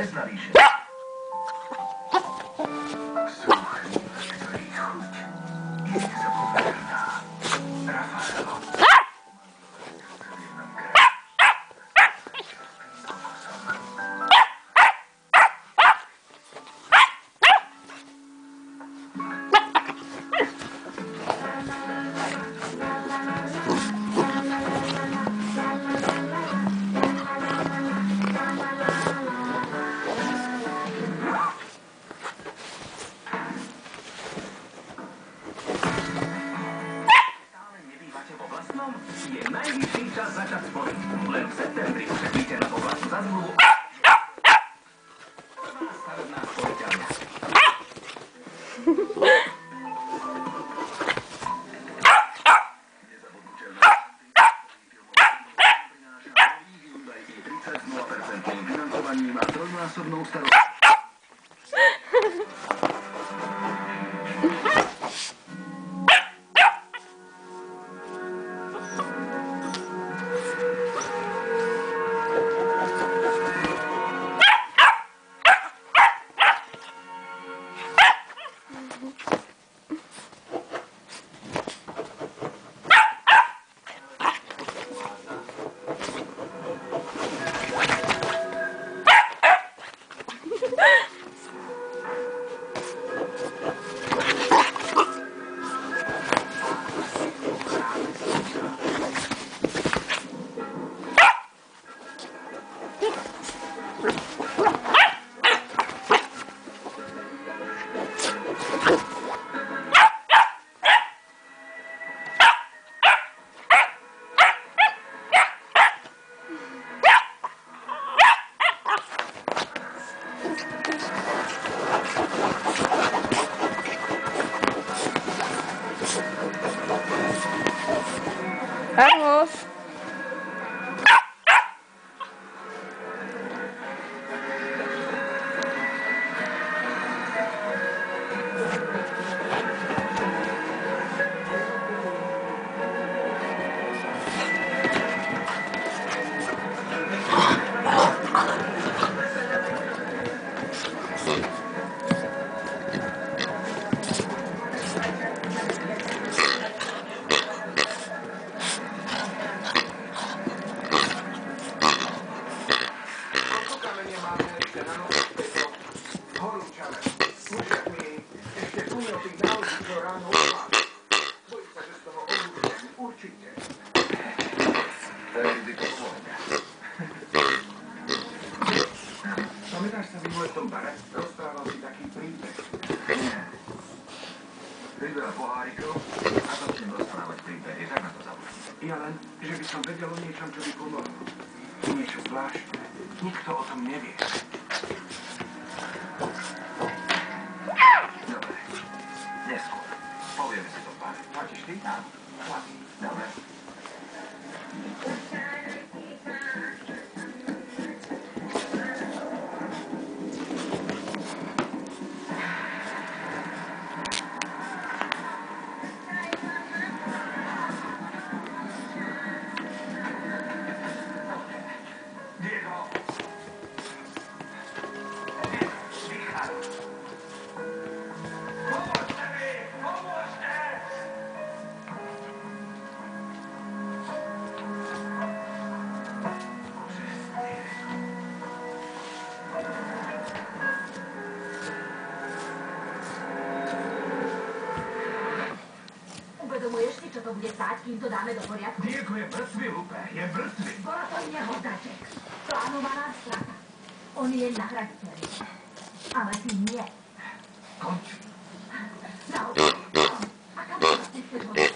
bez navýšenia. Sú chvíle, ktorých chuť je nezapomínaná. Rafaelo. Je najvyšší čas začať sporiť. Len v septembri ušetríte na poplatku za zmluvu. Prvá stavebná sporiteľňa. Nezabudnutelná. Prináša nový Hyundai i30 s 0% financovaním a trojnásobnou starostlivosťou. Carlos. Pamätáš sa minule v tom bare? Rozprával si taký príbeh. Nie. Príbeh pohárikov a začnem rozprávať príbehy, tak na to zabudni. Ja len, že by som vedel o niečom, čo by pomohlo. Niečo zvláštne. Nikto o tom nevie. Dobre. Neskôr. Povieme si to pár. Platíš ty? Áno. Platí. Dobre. Uvedomuješ si, čo to bude stáť, kým to dáme do poriadku? Diego je mŕtvy, Lupe, je mŕtvy. Bola to nehoda, Jack. Plánovaná strata. On je nahraditeľný. Ale ty nie. Konč. Naopak. A kam sa ty chceš